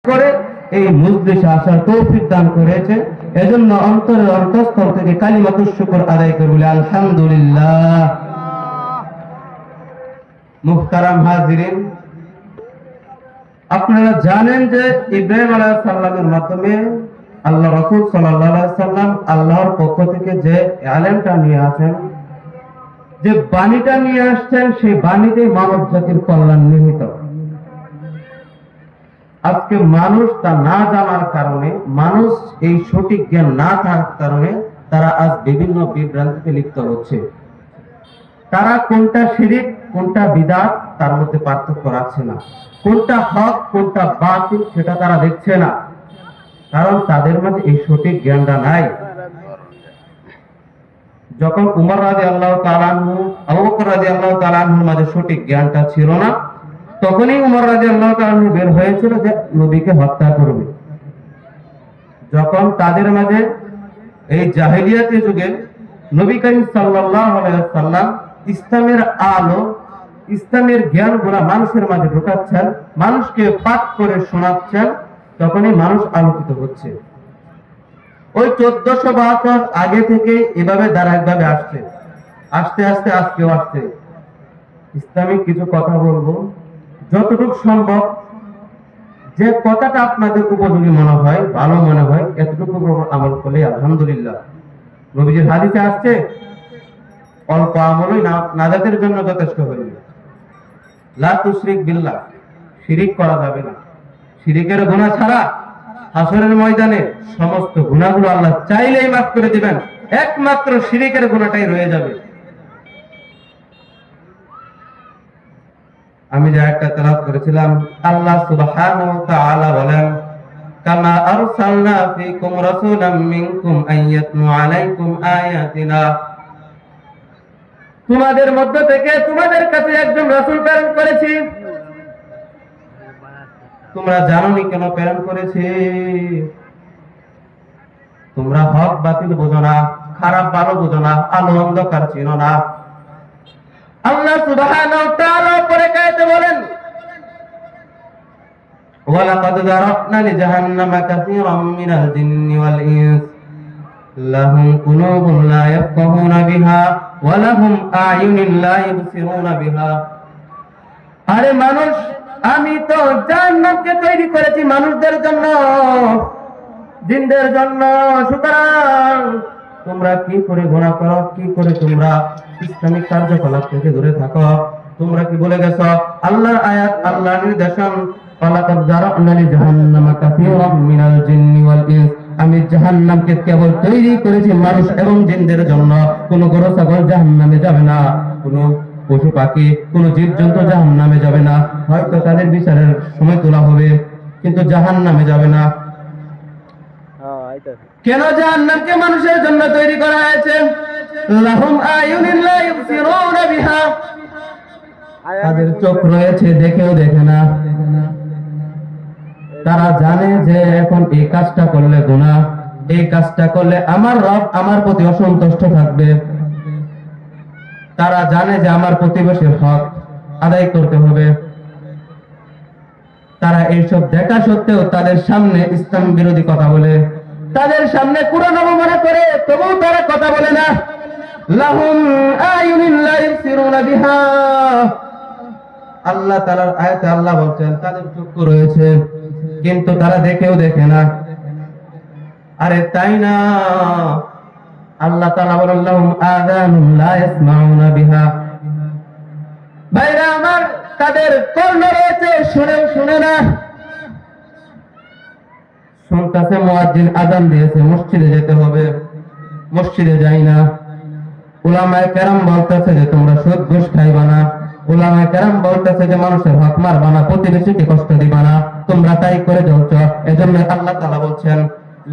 করে এই মজলিসে আসার তৌফিক দান করেছে। এজন্য অন্তরের অন্তঃস্থল থেকে কালিমাতুশ শুকর আদায় করে বলি আলহামদুলিল্লাহ। মুহতারাম হাজিরিন, আপনারা জানেন যে ইব্রাহিম আলাইহিস সালামের মাধ্যমে আল্লাহ রাসূল সাল্লাল্লাহু আলাইহি সাল্লাম আল্লাহর পক্ষ থেকে যে ইলমটা নিয়ে আসেন, যে বাণীটা নিয়ে আসছেন, সেই বাণীতে মানব জাতির কল্যাণ নিহিত। আজকে মানুষ তা না জানার কারণে, মানুষ এই সঠিক জ্ঞান না থাকার কারণে তারা আজ বিভিন্ন বিভ্রান্তিতে লিপ্ত হচ্ছে। তারা কোনটা শিরক কোনটা বিদআত তার মধ্যে পার্থক্য রাখছে না, কোনটা হক কোনটা বাতিল সেটা তারা দেখছে না, কারণ তাদের মাঝে এই সঠিক জ্ঞানটা নাই। যখন উমর রাদিয়াল্লাহু তাআলা আনহু, আবু বকর রাদিয়াল্লাহু তাআলা আনহুর মাঝে সঠিক জ্ঞানটা ছিল না, তখনই উমর রাদিয়াল্লাহু তাআলা আনহু বের হয়েছিল যে নবীকে হত্যা করবে। যখন তাদের মাঝে এই জাহেলিয়াতের যুগে নবী করিম সাল্লাল্লাহু আলাইহি ওয়াসাল্লাম ইসলামের আলো, ইসলামের জ্ঞানগুলো মানুষের মাঝে ঢোকাচ্ছেন, মানুষকে পাঠ করে শোনাচ্ছেন, তখনই মানুষ আলোকিত হচ্ছে। ওই 1400 বছর আগে থেকে এভাবে ধারাবাহিকভাবে আসছে, আস্তে আস্তে আজকেও আসছে। ইসলামিক কিছু কথা বলবো, যতটুকু সম্ভব যে কথাটা আপনাদের উপযোগী মনে হয়, ভালো মনে হয়, এতটুকু আমল করলে আলহামদুলিল্লাহ। নবীজির হাদিসে আসছে অল্প আমলই নাজাতের জন্য যথেষ্ট হইবে। লা তুশরিক বিল্লাহ, শিরিক করা যাবে না। শিরিকের গুনাহ ছাড়া হাসরের ময়দানে সমস্ত গুনাহগুলো আল্লাহ চাইলেই মাফ করে দিবেন, একমাত্র শিরিকের গুনাহটাই রয়ে যাবে। আমি যে একটা তেলাওয়াত করেছিলাম, আল্লাহ সুবহানাহু ওয়া তাআলা বলেন, কামা আরসালনা ফীকুম রাসূলাম মিনকুম আইয়াতলু আলাইকুম আয়াতিনা, তোমাদের মধ্য থেকে তোমাদের কাছে একজন রাসূল প্রেরণ করেছি। তোমরা জানোনি কেন প্রেরণ করেছি? তোমরা হক বাতিল বোঝো না, খারাপ ভালো বোঝো না, আলো অন্ধকার চিনো না। আল্লাহ সুবহানাহু ওয়া তাআলা পরে কায়েতে বলেন, ওয়ালাকাদ যারানা লিজাহান্নামা কাসীরাম মিনাল জিন্নি ওয়াল ইনস লাহুম কুলুবুন লা ইয়াফকাহুনা বিহা ওয়া লাহুম আ'য়ুনুন লা ইবসিরুনা বিহা। আরে মানুষ, আমি তো জান্নাতকে তৈরি করেছি মানুষদের জন্য, জিনদের জন্য। সুতরাং তোমরা কি করে গুনাহ করো, কি করে তোমরা ইসলামিক কার্যকলাপ থেকে দূরে থাকো? তোমরা কি ভুলে গেছো আল্লাহর আয়াত, আল্লাহর নির্দেশন, ওয়ালাকাদ যারানা লিজাহান্নামা কাসীরাম মিনাল জিন্নি ওয়াল ইনস, আমি জাহান্নামকে কেবল তৈরি করেছি মানুষ এবং জিনদের জন্য। কোন গরু ছাগল জাহান্নামে যাবে না, কোন পশু পাখি, কোন জীবজন্তু জাহান্নামে যাবে না। হয়তো তাদের বিচারের সময় তোলা হবে, কিন্তু জাহান্নামে যাবে না। কেন জাহান্নামকে মানুষের জন্য তৈরি করা হয়েছে? লাহুম আয়ুনুন লা ইবসিরুনা বিহা, তাদের চোখ রয়েছে, দেখেও দেখে না। তারা জানে যে এখন এই কাজটা করলে গুনাহ, এই কাজটা করলে আমার রব আমার প্রতি অসন্তুষ্ট থাকবে। তারা জানে যে আমার প্রতিবেশীর হক আদায় করতে হবে। তারা এইসব দেখা সত্ত্বেও তাদের সামনে ইসলাম বিরোধী কথা বলে, তাদের সামনে কুরআন অবমাননা করে, তবুও তারা কথা বলে না। লাহুম আয়ুনুন লা ইবসিরুনা বিহা, আল্লাহ তাআলার আয়াতে আল্লাহ বলছেন তাদের চক্ষু রয়েছে, কিন্তু তারা দেখেও দেখে না। আরে তাই না, আল্লাহ তাআলা বলেন লাহুম আযানুন লা ইয়াসমাউনা বিহা, ভাইরা আমার, তাদের কর্ণ রয়েছে, শুনেও শুনে না। শুনতেছে মুয়াজ্জিন আযান দিয়েছে, মসজিদে যেতে হবে, মসজিদে যাই না। উলামায়ে কেরাম বলতেছে যে তোমরা সুদ ঘুষ খাইবা না, উলামায়ে কেরাম বলতেছে যে মানুষের হক মারবা না, প্রতিবেশীকে কষ্ট দিবা না, তোমরা তাই করে চলছো। এজন্য আল্লাহ তাআলা বলছেন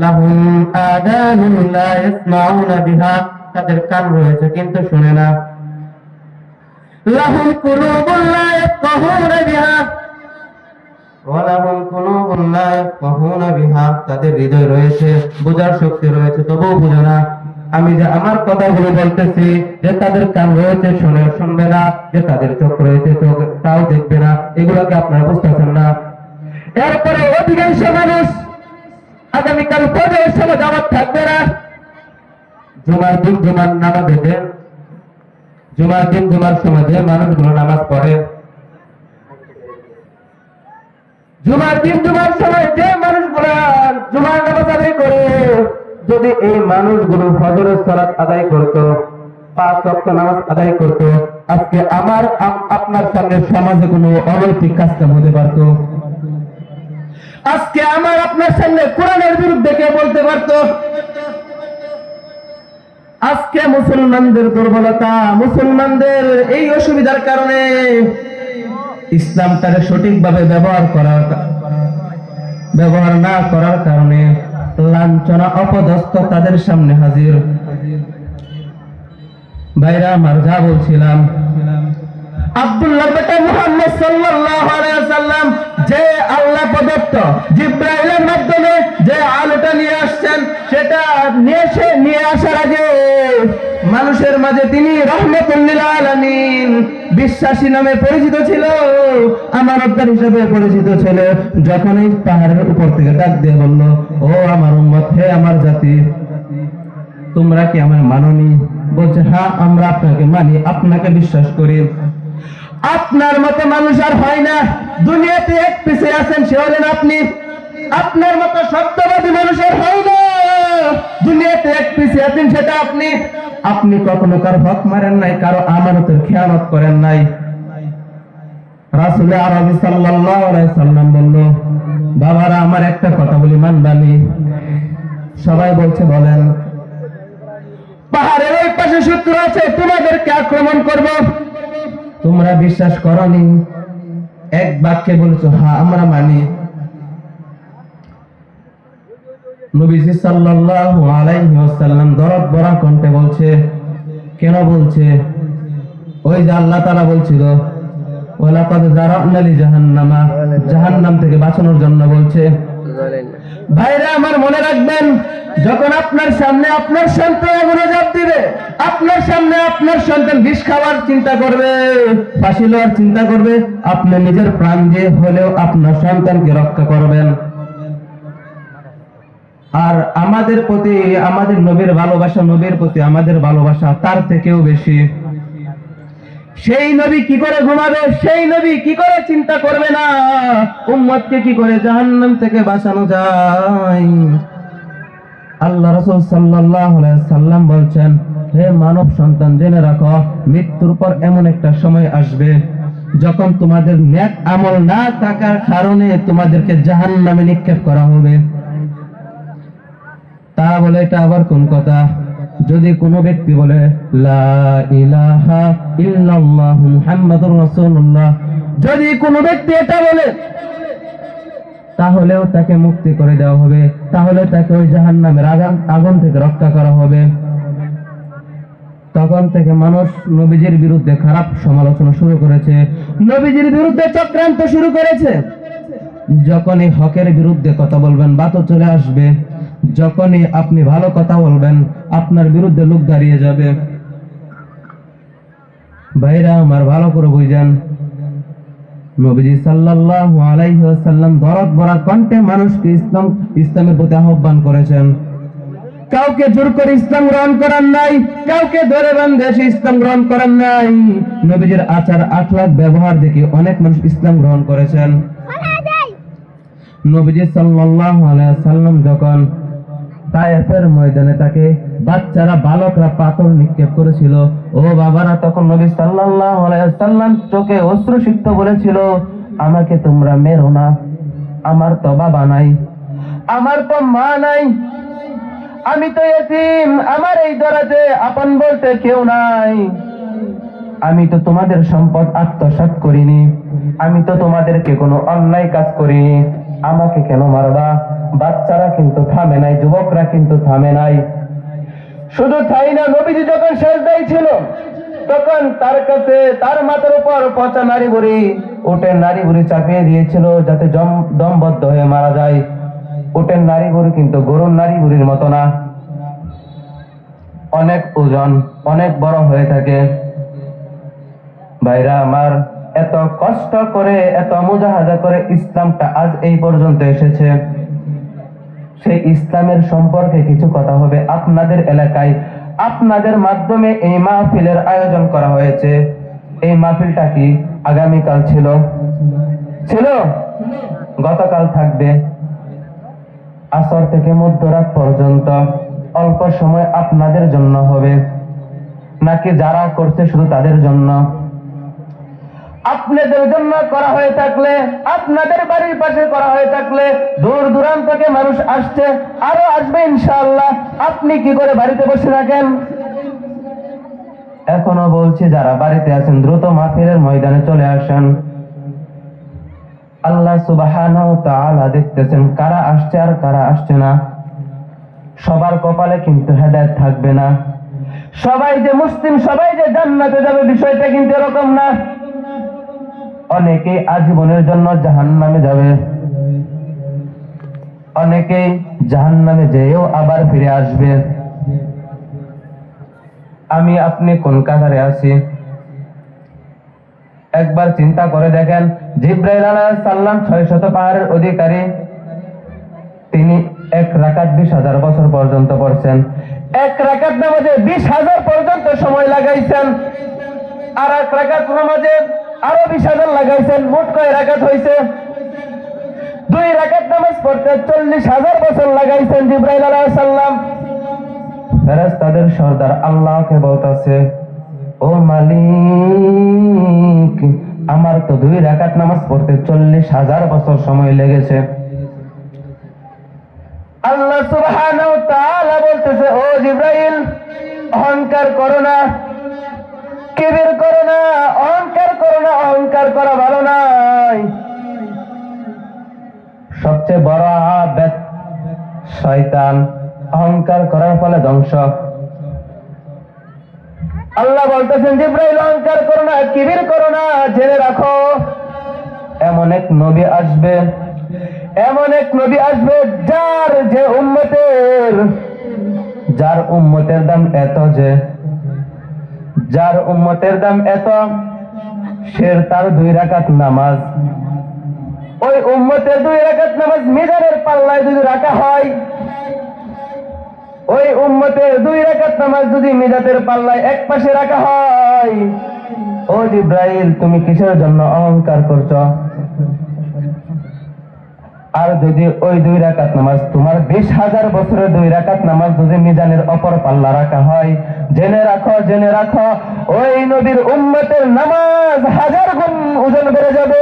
লাহুম আযানুন লা ইয়াসমাউনা বিহা, তাদের কান রয়েছে কিন্তু শুনে না। লাহুম কুলুবুন লা ইয়াফকাহুনা বিহা ওয়া লাহুম কুলুবুন লা ইয়াফকাহুনা বিহা, তাদের হৃদয় রয়েছে, বোঝার শক্তি রয়েছে, তবুও বোঝে না। আমি যে আমার কথাগুলো বলতেছি, যে তাদের কান রয়েছে শুনবে না, যে তাদের চোখ রয়েছে চোখ তাও দেখবে না, এগুলোকে আপনারা বুঝতেছেন না। এরপরে অধিকাংশ মানুষ আগামীকাল ফজরের সময় জামাত থাকবে না। জুমার দিন জুমার নামাজে, জুমার দিন জুমার সময় যে মানুষগুলো নামাজ পড়ে, জুমার দিন জুমার সময় যে মানুষগুলো জুমার নামাজ আদায় করে, যদি এই মানুষগুলো ফজরের সালাত আদায় করতো, 5 ওয়াক্ত নামাজ আদায় করতো, আজকে আমার আপনার সামনে সমাজে কোনো অনৈতিক কাজকাম হতে পারতো। আজকে আমার আপনার সামনে কোরআনের বিরুদ্ধে কে বলতে পারতো? আজকে মুসলমানদের দুর্বলতা, মুসলমানদের এই অসুবিধার কারণে ইসলামটাকে সঠিকভাবে ব্যবহার না করার কারণে লাঞ্ছনা অপদস্থ তাদের সামনে হাজির। ভাইরা আমার, যা বলছিলাম, আব্দুল্লাহ বেটা মুহাম্মদ সাল্লাল্লাহু আলাইহি ওয়াসাল্লাম যে আল্লাহ প্রদত্ত জিবরাইলের মাধ্যমে যে আলোটা নিয়ে আসছেন, সেটা নিয়ে আসার আগে মানুষের মাঝে তিনি রাহমাতুল লিল আলামিন বিশ্বাসী নামে পরিচিত ছিল, আমানতদার হিসেবে পরিচিত ছিল। যখন এই পাহাড়ের উপর থেকে ডাক দিয়ে বলল, ও আমার উম্মত, হে আমার জাতি, তোমরা কি আমার মাননি? বলছে, হ্যাঁ আমরা আপনাকে মানি, আপনাকে বিশ্বাস করি। আপনার মতো মানুষ আর হয় না দুনিয়াতে, এক পিছিয়ে আছেন সে হলেন আপনি। আপনার মতো সত্যবাদী মানুষের হয় না দুনিয়াতে, এক পিছিয়ে আছেন সেটা আপনি। আপনি কখনো কারো হক মারেন নাই, কারো আমানতের খেয়ানত করেন নাই। রাসূল আরবি সাল্লাল্লাহু আলাইহি সাল্লাম বলল, বাবারা আমার একটা কথা বলি, মানবানি? সবাই বলছে, বলেন। পাহাড়ের ওই পাশে শত্রু আছে, তোমাদেরকে আক্রমণ করব, তোমরা বিশ্বাস করনি? এক বাক্যে বলেছো, হ্যাঁ আমরা মানি। নবীজি সাল্লাল্লাহু আলাইহি ওয়াসাল্লাম দরদ ভরা কণ্ঠে বলছে, কেন বলছে? ওই যে আল্লাহ তাআলা বলছিল, ওয়ালাকাদ যারানা লি জাহান্নামা, জাহান্নাম থেকে বাঁচানোর জন্য বলছে। ভাইরা আমার, মনে রাখবেন, যখন আপনার সামনে আপনার সন্তান আগুনে ঝাঁপ দিবে, আপনার সামনে আপনার সন্তান বিষ খাওয়ার চিন্তা করবে, ফাঁসি লওয়ার চিন্তা করবে, আপনি নিজের প্রাণ দিয়ে হলেও আপনার সন্তানকে রক্ষা করবেন। আর আমাদের প্রতি আমাদের নবীর ভালোবাসা, নবীর প্রতি আমাদের ভালোবাসা তার থেকেও বেশি। সেই নবী কি করে ঘুমাবে? সেই নবী কি করে চিন্তা করবে না উম্মতকে কি করে জাহান্নাম থেকে বাঁচানো যায়? আল্লাহ রাসূল সাল্লাল্লাহু আলাইহি সাল্লাম বলছেন, হে মানব সন্তান, জেনে রাখো, মৃত্যুর পর এমন একটা সময় আসবে যখন তোমাদের নেক আমল না থাকার কারণে তোমাদেরকে জাহান্নামে নিক্ষেপ করা হবে। তা বলে এটা আবার কোন কথা? যদি কোনো ব্যক্তি বলে লা ইলাহা ইল্লাল্লাহু মুহাম্মাদুর রাসূলুল্লাহ, যদি কোনো ব্যক্তি এটা বলে, তাহলেও তাকে মুক্তি করে দেওয়া হবে, তাহলে তাকে ওই জাহান্নামের আগুন থেকে রক্ষা করা হবে। তখন থেকে মানুষ নবীজির বিরুদ্ধে খারাপ সমালোচনা শুরু করেছে, নবীজির বিরুদ্ধে চক্রান্ত শুরু করেছে। যখনই হকের বিরুদ্ধে কথা বলবেন, বাতো চলে আসবে। যখনই আপনি ভালো কথা বলবেন, আপনার বিরুদ্ধে লোক দাঁড়িয়ে যাবে। ভাইরা আমার, ভালো করে বুঝেন, নবীজি সাল্লাল্লাহু আলাইহি ওয়াসাল্লাম দরদ ভরা কণ্ঠে মানুষকে ইসলামের প্রতি আহ্বান করেছেন। কাউকে জোর করে ইসলাম গ্রহণ করার নাই, কাউকে ধরে বাঁধে ইসলাম গ্রহণ করার নাই। নবীজির আচার আখলাক ব্যবহার দেখে অনেক মানুষ ইসলাম গ্রহণ করেছেন। নবীজি সাল্লাল্লাহু আলাইহি ওয়াসাল্লাম যখন তায়েফের ময়দানে তাকে বাচ্চারা, বালকরা পাথর নিক্ষেপ করেছিল, ও বাবারা, তখন নবী সাল্লাল্লাহু আলাইহি ওয়াসাল্লাম চোখে অশ্রুসিক্ত বলেছিল, আমাকে তোমরা মেরো না, আমার তো বাবা নাই, আমার তো মা নাই, আমি তো ইতিম, আমার এই দরাজে আপন বলতে কেউ নাই, আমি তো তোমাদের সম্পদ আত্মসাৎ করিনি, আমি তো তোমাদেরকে কোনো অন্যায় কাজ করিনি, আমাকে কেন মারবা? বাচ্চারা কিন্তু থামে নাই, যুবকরা কিন্তু থামে নাই। শুধু তাই না, নবীজি যখন সেজদায় ছিল, তখন তার কাছে তার মাথার উপর পচা নারী বুড়ি, উটের নারী বুড়ি চাপিয়ে দিয়েছিল যাতে দমবদ্ধ হয়ে মারা যায়। উটের নারী বুড়ি কিন্তু গরুর নারী বুড়ির মতো না, অনেক ওজন, অনেক বড় হয়ে থাকে। ভাইরা আমার, এত কষ্ট করে, এত মুজাহাদা করে ইসলামটা আজ এই পর্যন্ত এসেছে। সেই ইসলামের সম্পর্কে কিছু কথা হবে। আপনাদের এলাকায় আপনাদের মাধ্যমে এই মাহফিলের আয়োজন করা হয়েছে। এই মাহফিলটা কি আগামীকাল ছিল? গতকাল থাকবে। আসর থেকে মধ্যরাত পর্যন্ত অল্প সময় আপনাদের জন্য হবে, নাকি যারা করছে শুধু তাদের জন্য? আপনাদের জন্য করা হয়ে থাকলে, আপনাদের বাড়ির পাশে করা হয়ে থাকলে, দূর দূরান্ত থেকে মানুষ আসছে, আরো আসবে ইনশাআল্লাহ। আপনি কি করে বাড়িতে বসে থাকেন? এখনো বলছি, যারা বাড়িতে আছেন দ্রুত মাহফিলের ময়দানে চলে আসেন। আল্লাহ সুবহানাহু ওয়া তাআলা দেখতেছেন কারা আসছে আর কারা আসছে না। সবার কপালে কিন্তু হেদায়েত থাকবে না। সবাই যে মুসলিম, সবাই যে জান্নাতে যাবে, বিষয়টা কিন্তু এরকম না। অনেকেই আজীবনের জন্য জাহান্নামে যাবে, অনেকেই জাহান্নামে যেয়েও আবার ফিরে আসবে। আমি আপনি কোন কাতারে আছি? একবার চিন্তা করে দেখেন, জিবরাইল আলাইহিস সালাম 600 পাহাড়ের অধিকারী, তিনি এক রাকাত 20,000 বছর পর্যন্ত পড়ছেন। এক রাকাত নামাজে 20,000 পর্যন্ত সময় লাগাইছেন, আর এক রাকাত নামাজে আরো 20,000 লাগাইছেন। মোট কয় রাকাত হয়েছে? 2 রাকাত নামাজ পড়তে 40,000 বছর লাগাইছেন জিবরাইল আলাইহিস সালাম। ফেরেশতাদের সর্দার আল্লাহকে বলতেছে, ও মালিক, আমার তো 2 রাকাত নামাজ পড়তে 40,000 বছর সময় লেগেছে। আল্লাহ সুবহানাহু ওয়া তাআলা বলতেছে, ও জিবরাইল, অহংকার করো না, কিবির করো না, অহংকার করো না। অহংকার করা ভালো নয়। সবচেয়ে বড় আবেদ শয়তান। অহংকার করার ফলে ধ্বংস। আল্লাহ বলতেছেন, জিবরাইল, অহংকার করো না, কিবির করো না। জেনে রাখো, এমন এক নবী আসবে, এমন এক নবী আসবে, যার উম্মতের দাম এত, যার উম্মতের দাম এত, সে তার 2 রাকাত নামাজ, ওই উম্মতের 2 রাকাত নামাজ মিজানের পাল্লায় যদি রাখা হয়, ওই উম্মতের 2 রাকাত নামাজ যদি মিজাতের পাল্লায় এক পাশে রাখা হয়, ও জিবরাইল, তুমি কিসের জন্য অহংকার করছো? আর যদি ওই 2 রাকাত নামাজ তোমার 20,000 বছরের 2 রাকাত নামাজ যদি মিজানের অপর পাল্লা রাখা হয়, জেনে রাখো, জেনে রাখো, ওই নবীর উম্মতের নামাজ 1000 গুণ ওজন বেড়ে যাবে।